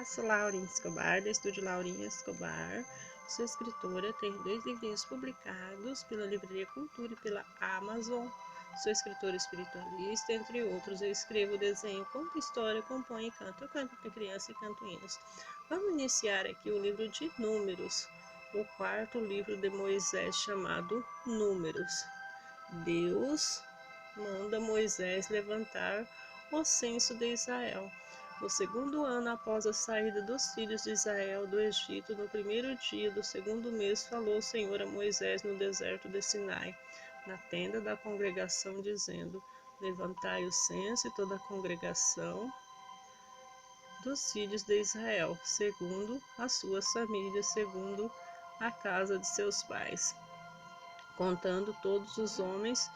Olá, sou Laurinha Escobar, do Estúdio Laurinha Escobar. Sou escritora, tenho 2 livrinhos publicados pela Livraria Cultura e pela Amazon. Sou escritora espiritualista, entre outros. Eu escrevo, desenho, conto história, componho e canto. Eu canto para criança e canto hinos. Vamos iniciar aqui o livro de Números, o 4º livro de Moisés, chamado Números. Deus manda Moisés levantar o censo de Israel. No 2º ano após a saída dos filhos de Israel do Egito, no 1º dia do 2º mês, falou o Senhor a Moisés no deserto de Sinai, na tenda da congregação, dizendo: Levantai o censo e toda a congregação dos filhos de Israel, segundo as suas famílias, segundo a casa de seus pais, contando todos os homens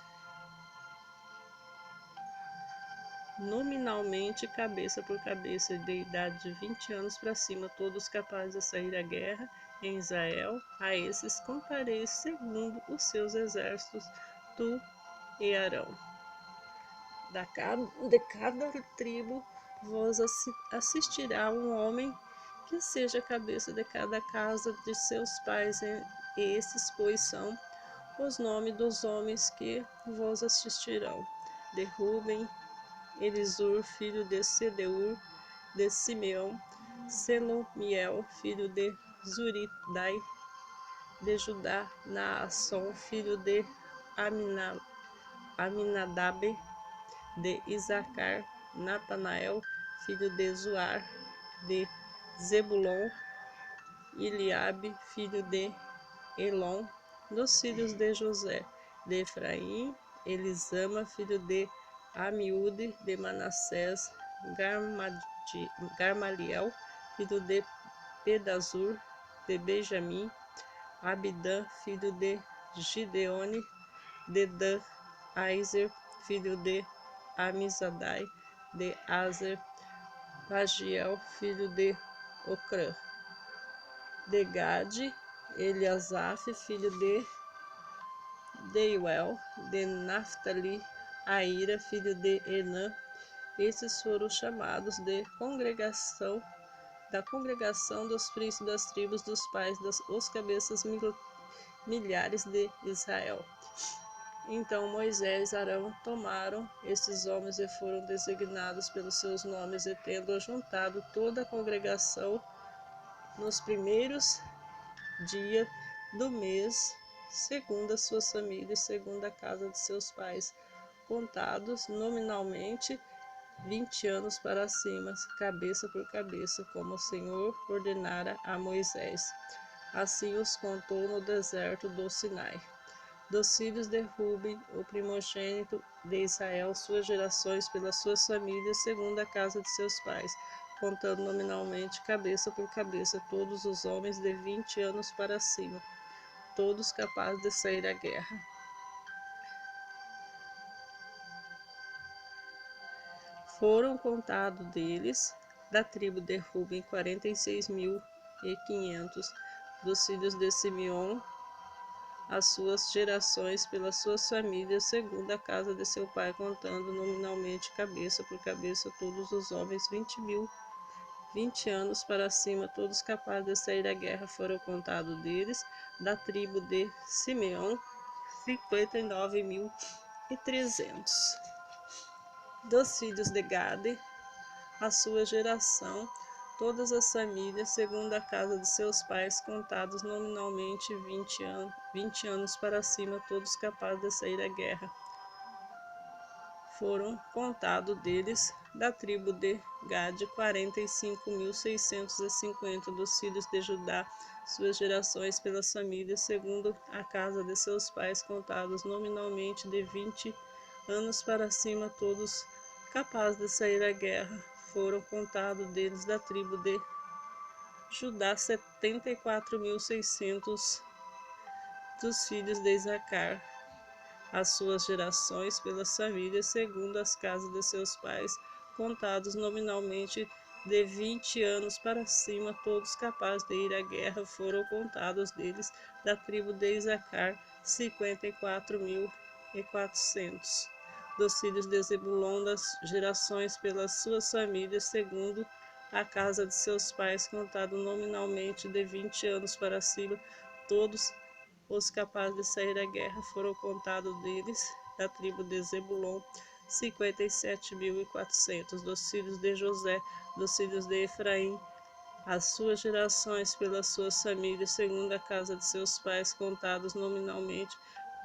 nominalmente, cabeça por cabeça, de idade de 20 anos para cima, todos capazes de sair à guerra em Israel. A esses contareis segundo os seus exércitos, tu e Arão. De cada tribo vos assistirá um homem que seja cabeça de cada casa de seus pais. E esses, pois, são os nomes dos homens que vos assistirão: de Ruben, Elisur, filho de Sedeur, de Simeão; Selomiel, filho de Zuridai; de Judá, Naasson, filho de Aminadab; de Isacar, Natanael, filho de Zuar; de Zebulon, Eliabe, filho de Elon; dos filhos de José; de Efraim, Elisama, filho de Amiúde; de Manassés, Gamaliel, filho de Pedazur; de Benjamim, Abidã, filho de Gideone; de Dan, Aizer, filho de Amizadai; de Azer, Pagiel, filho de Ocrã; de Gade, Eliasaf, filho de Deuel; de Naphtali, Aira, filho de Enã. Esses foram chamados da congregação dos príncipes das tribos dos pais os cabeças milhares de Israel. Então Moisés e Arão tomaram esses homens e foram designados pelos seus nomes, e tendo juntado toda a congregação nos primeiros dias do mês, segundo as suas famílias, segundo a casa de seus pais, contados nominalmente 20 anos para cima, cabeça por cabeça, como o Senhor ordenara a Moisés. Assim os contou no deserto do Sinai. Dos filhos de Ruben, o primogênito de Israel, suas gerações pelas suas famílias, segundo a casa de seus pais, contando nominalmente, cabeça por cabeça, todos os homens de 20 anos para cima, todos capazes de sair à guerra. Foram contados deles, da tribo de Ruben, 46.500, dos filhos de Simeão, as suas gerações pelas suas famílias, segundo a casa de seu pai, contando nominalmente, cabeça por cabeça, todos os homens 20 anos para cima, todos capazes de sair à guerra. Foram contados deles, da tribo de Simeão, 59.300. Dos filhos de Gade, a sua geração, todas as famílias, segundo a casa de seus pais, contados nominalmente 20 anos para cima, todos capazes de sair à guerra. Foram contados deles, da tribo de Gade, 45.650, dos filhos de Judá, suas gerações pelas famílias, segundo a casa de seus pais, contados nominalmente de 20 anos para cima, todos capazes de sair à guerra. Foram contados deles, da tribo de Judá, 74.600, dos filhos de Isacar, as suas gerações pelas famílias, segundo as casas de seus pais, contados nominalmente de 20 anos para cima, todos capazes de ir à guerra. Foram contados deles, da tribo de Isacar, 54.400. Dos filhos de Zebulon, das gerações pelas suas famílias, segundo a casa de seus pais, contado nominalmente de 20 anos para cima, todos os capazes de sair à guerra. Foram contados deles, da tribo de Zebulon, 57.400. Dos filhos de José, dos filhos de Efraim, as suas gerações pelas suas famílias, segundo a casa de seus pais, contados nominalmente,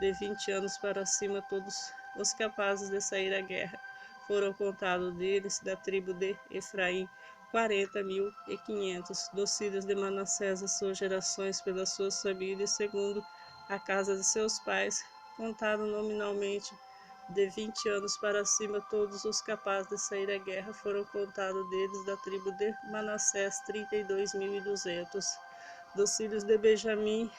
de 20 anos para cima, todos os capazes de sair à guerra. Foram contados deles, da tribo de Efraim, 40.500. Dos filhos de Manassés, as suas gerações pelas suas famílias, segundo a casa de seus pais, contados nominalmente, de 20 anos para cima, todos os capazes de sair à guerra. Foram contados deles, da tribo de Manassés, 32.200. Dos filhos de Benjamim,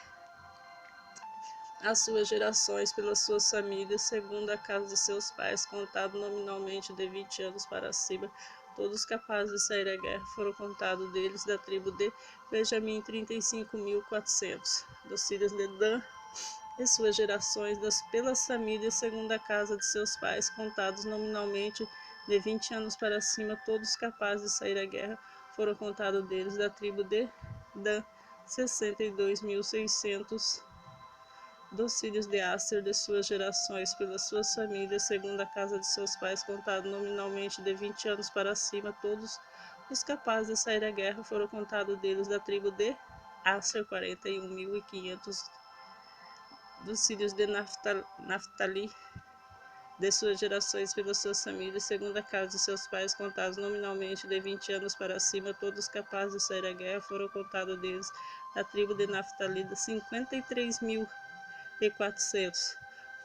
as suas gerações pelas suas famílias, segundo a casa de seus pais, contado nominalmente, de 20 anos para cima, todos capazes de sair à guerra. Foram contados deles, da tribo de Benjamim, 35.400. Dos filhos de Dan e suas gerações pelas famílias, segundo a casa de seus pais, contados nominalmente, de 20 anos para cima, todos capazes de sair à guerra. Foram contados deles, da tribo de Dan, 62.600. Dos filhos de Aser, de suas gerações pelas suas famílias, segundo a casa de seus pais, contado nominalmente, de 20 anos para cima, todos os capazes de sair à guerra. Foram contados deles, da tribo de Aser, 41.500. Dos filhos de Naftali, de suas gerações pelas suas famílias, segundo a casa de seus pais, contados nominalmente, de 20 anos para cima, todos capazes de sair à guerra. Foram contados deles, da tribo de Naftali, de 53.400.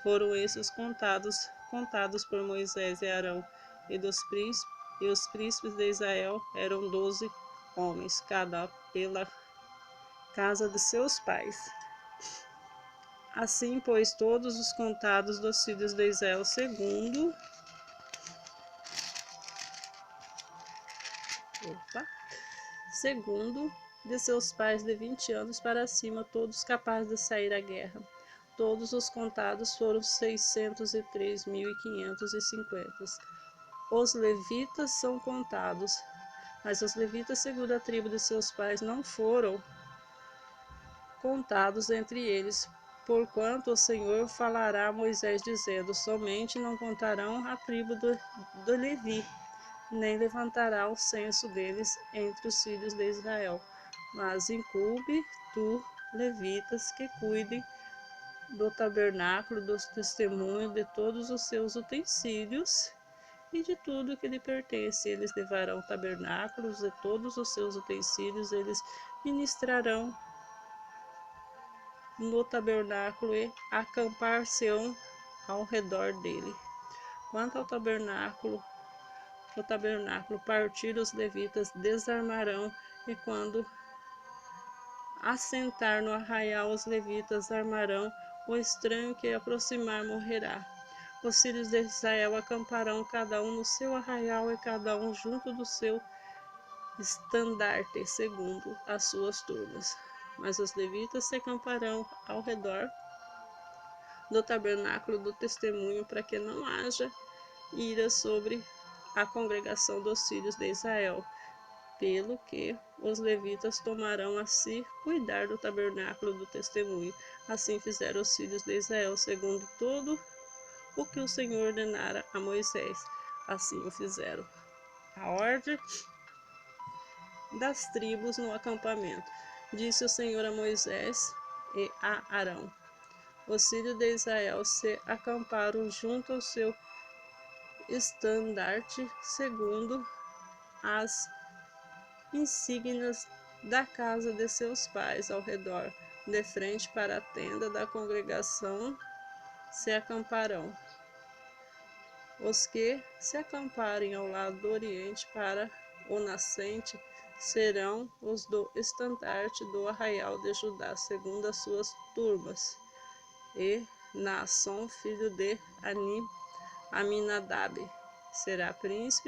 Foram esses contados por Moisés e Arão, e os príncipes de Israel eram 12 homens, cada pela casa de seus pais. Assim, pois, todos os contados dos filhos de Israel, segundo de seus pais, de 20 anos para cima, todos capazes de sair à guerra. Todos os contados foram 603.550. Os levitas são contados, mas os levitas, segundo a tribo de seus pais, não foram contados entre eles, porquanto o Senhor falará a Moisés, dizendo: somente não contarão a tribo do Levi, nem levantará o censo deles entre os filhos de Israel. Mas incumbe tu, levitas, que cuidem do tabernáculo, dos testemunhos, de todos os seus utensílios e de tudo que lhe pertence. Eles levarão tabernáculos de todos os seus utensílios, eles ministrarão no tabernáculo e acampar-se-ão ao redor dele. Quanto ao tabernáculo, partir os levitas desarmarão, e quando assentar no arraial, os levitas armarão, o estranho que aproximar morrerá. Os filhos de Israel acamparão, cada um no seu arraial, e cada um junto do seu estandarte, segundo as suas turmas. Mas os levitas se acamparão ao redor do tabernáculo do testemunho, para que não haja ira sobre a congregação dos filhos de Israel, pelo que os levitas tomarão a si cuidar do tabernáculo do testemunho. Assim fizeram os filhos de Israel, segundo tudo o que o Senhor ordenara a Moisés. Assim o fizeram. A ordem das tribos no acampamento. Disse o Senhor a Moisés e a Arão: os filhos de Israel se acamparam junto ao seu estandarte, segundo as insígnias da casa de seus pais, ao redor, de frente para a tenda da congregação, se acamparão. Os que se acamparem ao lado do oriente para o nascente serão os do estandarte do arraial de Judá, segundo as suas turmas. E Naasson, filho de Aminadab, será príncipe